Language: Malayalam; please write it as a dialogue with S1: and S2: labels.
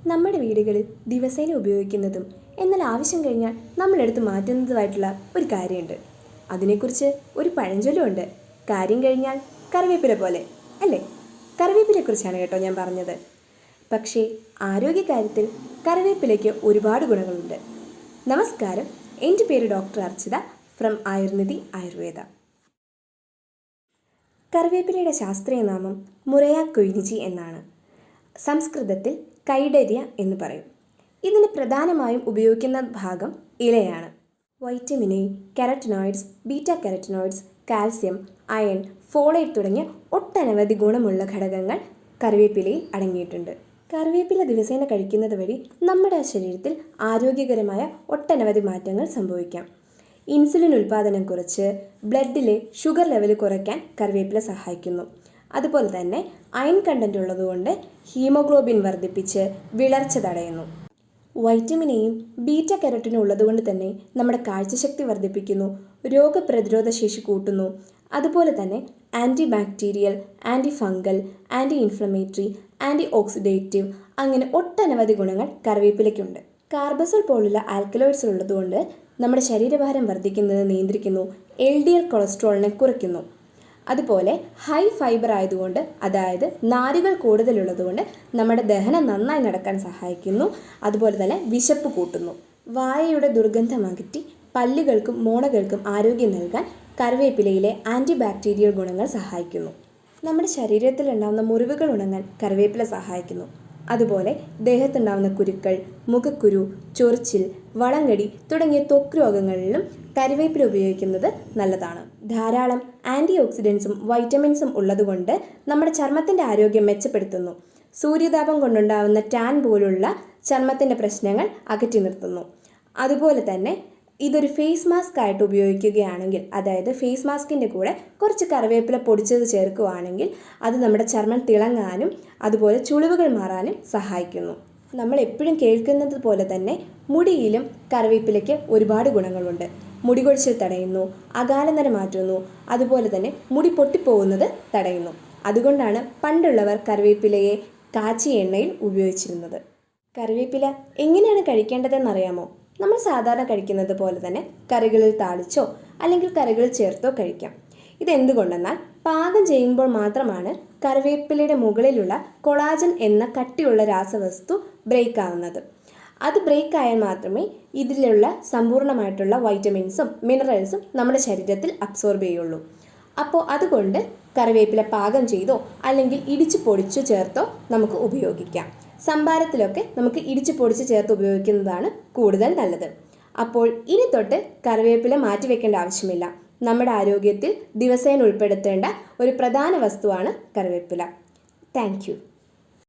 S1: നമ്മുടെ വീടുകളിൽ ദിവസേന ഉപയോഗിക്കുന്നതും എന്നാൽ ആവശ്യം കഴിഞ്ഞാൽ നമ്മളെടുത്ത് മാറ്റുന്നതുമായിട്ടുള്ള ഒരു കാര്യമുണ്ട്. അതിനെക്കുറിച്ച് ഒരു പഴഞ്ചൊല്ലുണ്ട്, കാര്യം കഴിഞ്ഞാൽ കറിവേപ്പില പോലെ, അല്ലേ? കറിവേപ്പിലയെക്കുറിച്ചാണ് കേട്ടോ ഞാൻ പറഞ്ഞത്. പക്ഷേ ആരോഗ്യകാര്യത്തിൽ കറിവേപ്പിലയ്ക്ക് ഒരുപാട് ഗുണങ്ങളുണ്ട്. നമസ്കാരം, എൻ്റെ പേര് ഡോക്ടർ അർച്ചിത ഫ്രം ആയുർനിധി ആയുർവേദ. കറിവേപ്പിലയുടെ ശാസ്ത്രീയ നാമം മുറയ കൊയ്നിജി എന്നാണ്. സംസ്കൃതത്തിൽ കൈഡര്യ എന്ന് പറയും. ഇതിന് പ്രധാനമായും ഉപയോഗിക്കുന്ന ഭാഗം ഇലയാണ്. Vitamin A, carotenoids, beta carotenoids, calcium, iron, folate തുടങ്ങിയ ഒട്ടനവധി ഗുണമുള്ള ഘടകങ്ങൾ കറിവേപ്പിലയിൽ അടങ്ങിയിട്ടുണ്ട്. കറിവേപ്പില ദിവസേന കഴിക്കുന്നത് വഴി നമ്മുടെ ശരീരത്തിൽ ആരോഗ്യകരമായ ഒട്ടനവധി മാറ്റങ്ങൾ സംഭവിക്കാം. ഇൻസുലിൻ ഉൽപ്പാദനം കുറച്ച് ബ്ലഡിലെ ഷുഗർ ലെവൽ കുറയ്ക്കാൻ കറിവേപ്പില സഹായിക്കുന്നു. അതുപോലെ തന്നെ അയൺ കണ്ടന്റ് ഉള്ളതുകൊണ്ട് ഹീമോഗ്ലോബിൻ വർദ്ധിപ്പിച്ച് വിളർച്ച തടയുന്നു. വൈറ്റമിൻ എയും ബീറ്റ കരോട്ടിനും ഉള്ളതുകൊണ്ട് തന്നെ നമ്മുടെ കാഴ്ചശക്തി വർദ്ധിപ്പിക്കുന്നു, രോഗപ്രതിരോധ ശേഷി കൂട്ടുന്നു. അതുപോലെ തന്നെ anti bacterial, anti fungal, anti inflammatory, anti oxidative അങ്ങനെ ഒട്ടനവധി ഗുണങ്ങൾ കറിവേപ്പിലയ്ക്കുണ്ട്. കാർബസോൾ പോലുള്ള ആൽക്കലോയിഡ്സ് ഉള്ളതുകൊണ്ട് നമ്മുടെ ശരീരഭാരം വർദ്ധിക്കുന്നത് നിയന്ത്രിക്കുന്നു, LDL കൊളസ്ട്രോളിനെ കുറയ്ക്കുന്നു. അതുപോലെ ഹൈ ഫൈബർ ആയതുകൊണ്ട്, അതായത് നാരുകൾ കൂടുതലുള്ളതുകൊണ്ട് നമ്മുടെ ദഹനം നന്നായി നടക്കാൻ സഹായിക്കുന്നു. അതുപോലെ തന്നെ വിശപ്പ് കൂട്ടുന്നു. വായയുടെ ദുർഗന്ധം അകറ്റി പല്ലുകൾക്കും മോണകൾക്കും ആരോഗ്യം നൽകാൻ കറിവേപ്പിലയിലെ ആൻറ്റി ബാക്ടീരിയൽ ഗുണങ്ങൾ സഹായിക്കുന്നു. നമ്മുടെ ശരീരത്തിൽ ഉണ്ടാകുന്ന മുറിവുകൾ ഉണങ്ങാൻ കറിവേപ്പില സഹായിക്കുന്നു. അതുപോലെ ദേഹത്തുണ്ടാകുന്ന കുരുക്കൾ, മുഖക്കുരു, ചൊറിച്ചിൽ, വളങ്കടി തുടങ്ങിയ ത്വക്ക് രോഗങ്ങളിലും കറിവേപ്പില ഉപയോഗിക്കുന്നത് നല്ലതാണ്. ധാരാളം ആൻറ്റി ഓക്സിഡൻസും വൈറ്റമിൻസും ഉള്ളതുകൊണ്ട് നമ്മുടെ ചർമ്മത്തിൻ്റെ ആരോഗ്യം മെച്ചപ്പെടുത്തുന്നു. സൂര്യതാപം കൊണ്ടുണ്ടാകുന്ന ടാൻ പോലുള്ള ചർമ്മത്തിൻ്റെ പ്രശ്നങ്ങൾ അകറ്റി നിർത്തുന്നു. അതുപോലെ തന്നെ ഇതൊരു ഫേസ് മാസ്ക് ആയിട്ട് ഉപയോഗിക്കുകയാണെങ്കിൽ, അതായത് ഫേസ് മാസ്കിൻ്റെ കൂടെ കുറച്ച് കറിവേപ്പില പൊടിച്ചത് ചേർക്കുകയാണെങ്കിൽ അത് നമ്മുടെ ചർമ്മം തിളങ്ങാനും അതുപോലെ ചുളിവുകൾ മാറാനും സഹായിക്കുന്നു. നമ്മൾ എപ്പോഴും കേൾക്കുന്നത് പോലെ തന്നെ മുടിയിലും കറിവേപ്പിലയ്ക്ക് ഒരുപാട് ഗുണങ്ങളുണ്ട്. മുടി കൊഴിച്ചിൽ തടയുന്നു, അകാലനര മാറ്റുന്നു, അതുപോലെ തന്നെ മുടി പൊട്ടിപ്പോകുന്നത് തടയുന്നു. അതുകൊണ്ടാണ് പണ്ടുള്ളവർ കറിവേപ്പിലയെ കാച്ചിയ എണ്ണയിൽ ഉപയോഗിച്ചിരുന്നത്. കറിവേപ്പില എങ്ങനെയാണ് കഴിക്കേണ്ടതെന്നറിയാമോ? നമ്മൾ സാധാരണ കഴിക്കുന്നത് പോലെ തന്നെ കറികളിൽ താളിച്ചോ അല്ലെങ്കിൽ കറികളിൽ ചേർത്തോ കഴിക്കാം. ഇതെന്തുകൊണ്ടെന്നാൽ പാകം ചെയ്യുമ്പോൾ മാത്രമാണ് കറിവേപ്പിലയുടെ മുകളിലുള്ള കൊളാജൻ എന്ന കട്ടിയുള്ള രാസവസ്തു ബ്രേക്ക് ആവുന്നത്. അത് ബ്രേക്ക് ആയാൽ മാത്രമേ ഇതിലുള്ള സമ്പൂർണ്ണമായിട്ടുള്ള വൈറ്റമിൻസും മിനറൽസും നമ്മുടെ ശരീരത്തിൽ അബ്സോർബ് ചെയ്യുള്ളൂ. അപ്പോൾ അതുകൊണ്ട് കറിവേപ്പില പാകം ചെയ്തോ അല്ലെങ്കിൽ ഇടിച്ചു പൊടിച്ചു ചേർത്തോ നമുക്ക് ഉപയോഗിക്കാം. സംഭാരത്തിലൊക്കെ നമുക്ക് ഇടിച്ചു പൊടിച്ച് ചേർത്ത് ഉപയോഗിക്കുന്നതാണ് കൂടുതൽ നല്ലത്. അപ്പോൾ ഇനി തൊട്ട് കറിവേപ്പില മാറ്റിവെക്കേണ്ട ആവശ്യമില്ല. നമ്മുടെ ആരോഗ്യത്തിൽ ദിവസേന ഉൾപ്പെടുത്തേണ്ട ഒരു പ്രധാന വസ്തുവാണ് കറിവേപ്പില. Thank you.